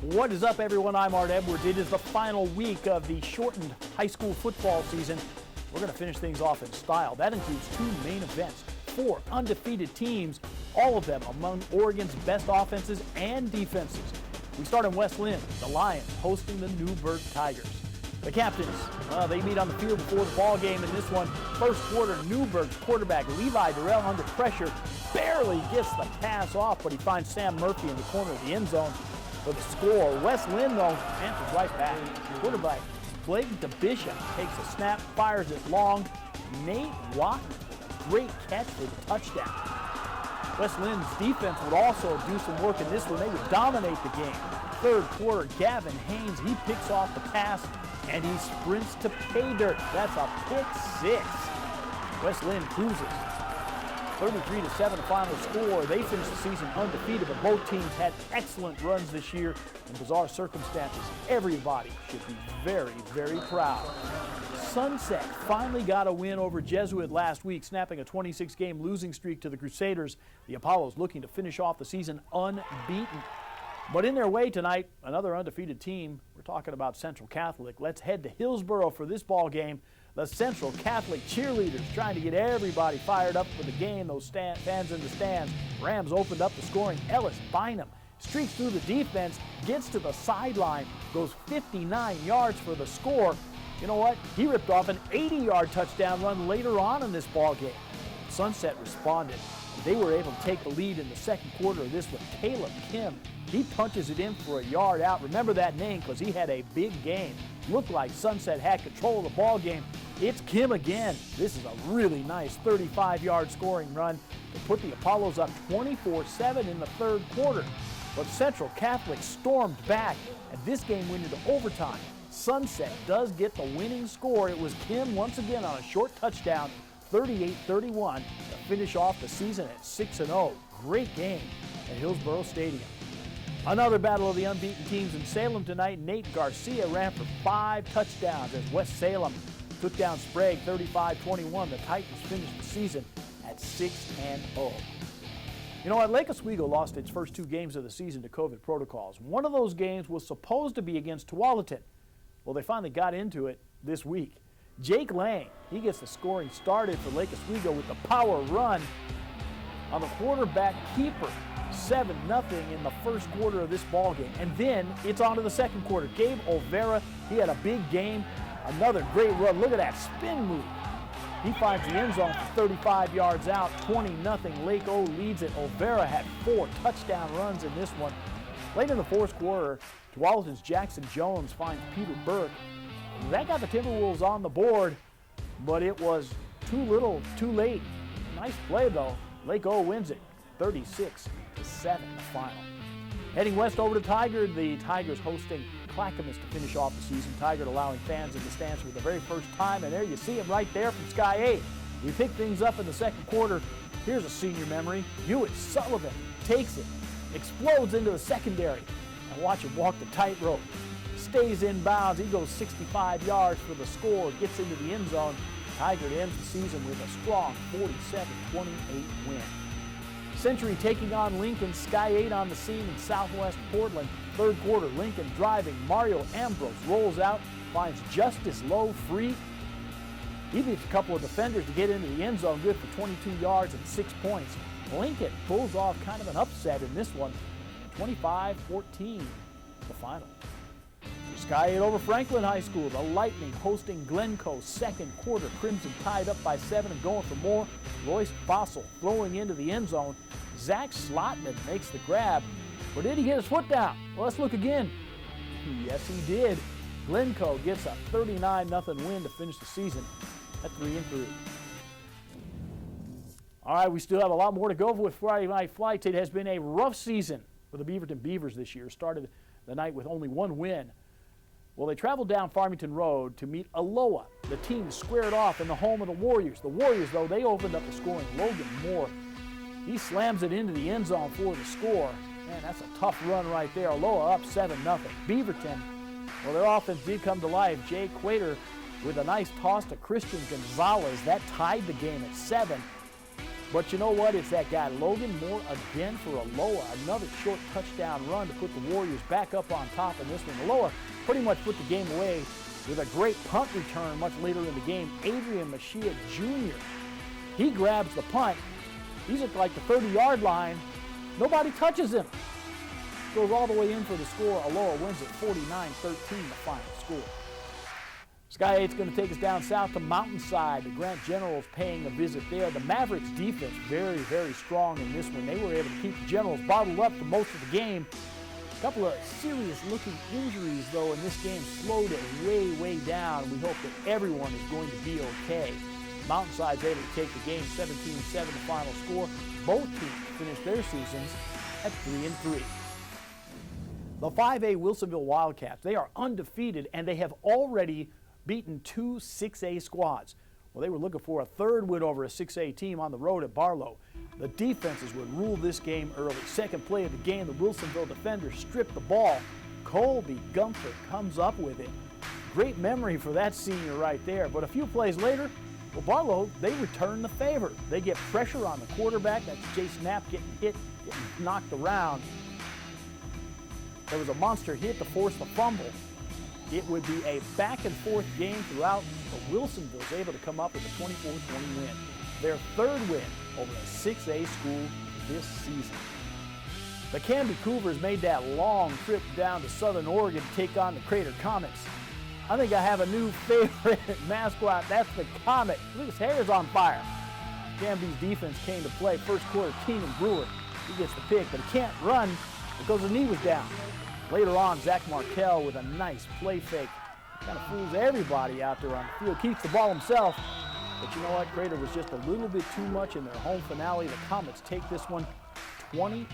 What is up, everyone? I'm Art Edwards. It is the final week of the shortened high school football season. We're going to finish things off in style. That includes two main events, 4 undefeated teams, all of them among Oregon's best offenses and defenses. We start in West Linn, the Lions hosting the Newburgh Tigers. The captains, they meet on the field before the ball game in this one. First quarter, Newburgh's quarterback Levi Durrell under pressure barely gets the pass off, but he finds Sam Murphy in the corner of the end zone for the score. West Linn, though, answers right back. Quarterback Blake DeBishop takes a snap, fires it long. Nate Watt, great catch for the touchdown. West Linn's defense would also do some work in this one. They would dominate the game. Third quarter, Gavin Haynes, he picks off the pass, and he sprints to pay dirt. That's a pick 6. West Linn cruises. 33-7 the final score. They finished the season undefeated, but both teams had excellent runs this year in bizarre circumstances. Everybody should be very, very proud. Sunset finally got a win over Jesuit last week, snapping a 26-game losing streak to the Crusaders. The Apollos looking to finish off the season unbeaten. But in their way tonight, another undefeated team. We're talking about Central Catholic. Let's head to Hillsboro for this ball game. The Central Catholic cheerleaders trying to get everybody fired up for the game. Those fans in the stands. Rams opened up the scoring. Ellis Bynum streaks through the defense, gets to the sideline, goes 59 yards for the score. You know what? He ripped off an 80-yard touchdown run later on in this ball game. Sunset responded. They were able to take the lead in the second quarter of this one. Caleb Kim, he punches it in for a yard out. Remember that name because he had a big game. Looked like Sunset had control of the ball game. It's Kim again. This is a really nice 35-yard scoring run to put the Apollos up 24-7 in the third quarter. But Central Catholic stormed back, and this game went into overtime. Sunset does get the winning score. It was Kim once again on a short touchdown, 38-31, to finish off the season at 6-0. Great game at Hillsboro Stadium. Another battle of the unbeaten teams in Salem tonight. Nate Garcia ran for 5 touchdowns as West Salem took down Sprague 35-21. The Titans finished the season at 6-0. You know what? Lake Oswego lost its first 2 games of the season to COVID protocols. One of those games was supposed to be against Tualatin. Well, they finally got into it this week. Jake Lang, he gets the scoring started for Lake Oswego with the power run on the quarterback keeper. 7-0 in the first quarter of this ball game. And then it's on to the second quarter. Gabe Olvera, he had a big game. Another great run. Look at that spin move. He finds the end zone for 35 yards out. 20-0. Lake O leads it. Olvera had 4 touchdown runs in this one. Late in the fourth quarter, Tualatin's Jackson Jones finds Peter Burke. That got the Timberwolves on the board, but it was too little, too late. Nice play, though. Lake O wins it, 36-7 the final. Heading west over to Tigard, the Tigers hosting Clackamas to finish off the season. Tigard allowing fans in the stands for the very first time, and there you see him right there from Sky 8. We pick things up in the second quarter. Here's a senior memory. Hewitt Sullivan takes it, explodes into the secondary, and watch him walk the tightrope. Stays in bounds. He goes 65 yards for the score, gets into the end zone. Tigard ends the season with a strong 47-28 win. Century taking on Lincoln. Sky 8 on the scene in southwest Portland. Third quarter, Lincoln driving. Mario Ambrose rolls out, finds Justice Lowe free. He beats a couple of defenders to get into the end zone, good for 22 yards and 6 points. Lincoln pulls off kind of an upset in this one, 25-14, the final. Sky 8 over Franklin High School. The Lightning hosting Glencoe. Second quarter, Crimson tied up by 7 and going for more. Royce Fossil throwing into the end zone. Zach Slotman makes the grab, but did he get his foot down? Well, let's look again. Yes, he did. Glencoe gets a 39-0 win to finish the season at 3-3. All right, we still have a lot more to go with Friday Night Flights. It has been a rough season for the Beaverton Beavers this year. Started the night with only 1 win. Well, they traveled down Farmington Road to meet Aloha. The team squared off in the home of the Warriors. The Warriors, though, they opened up the scoring. Logan Moore, he slams it into the end zone for the score. Man, that's a tough run right there. Aloha up 7-0. Beaverton, well, their offense did come to life. Jay Quater with a nice toss to Christian Gonzalez. That tied the game at 7. But you know what? It's that guy Logan Moore again for Aloha. Another short touchdown run to put the Warriors back up on top in this one. Aloha pretty much put the game away with a great punt return much later in the game. Adrian Machia Jr. He grabs the punt. He's at like the 30-yard line. Nobody touches him. Goes all the way in for the score. Aloha wins it 49-13, the final score. Sky 8's going to take us down south to Mountainside. The Grant Generals paying a visit there. The Mavericks defense very, very strong in this one. They were able to keep the Generals bottled up for most of the game. A couple of serious-looking injuries, though, in this game slowed it way, way down. We hope that everyone is going to be okay. Mountainside's able to take the game 17-7, the final score. Both teams finished their seasons at 3-3. The 5A Wilsonville Wildcats, they are undefeated, and they have already beaten two 6A squads. Well, they were looking for a third win over a 6A team on the road at Barlow. The defenses would rule this game early. Second play of the game, the Wilsonville defenders stripped the ball. Colby Gunther comes up with it. Great memory for that senior right there. But a few plays later, well, Barlow, they return the favor. They get pressure on the quarterback. That's Jace Knapp getting hit, getting knocked around. There was a monster hit to force the fumble. It would be a back-and-forth game throughout, but Wilsonville's able to come up with a 24-20 win. Their third win over a 6A school this season. The Canby Cougars made that long trip down to Southern Oregon to take on the Crater Comets. I think I have a new favorite mascot. That's the Comet. Look, his hair is on fire. Canby's defense came to play. First quarter, Keenan Brewer, he gets the pick, but he can't run because the knee was down. Later on, Zach Markell with a nice play fake. Kind of fools everybody out there on the field. Keeps the ball himself. But you know what? Crater was just a little bit too much in their home finale. The Comets take this one 20-14.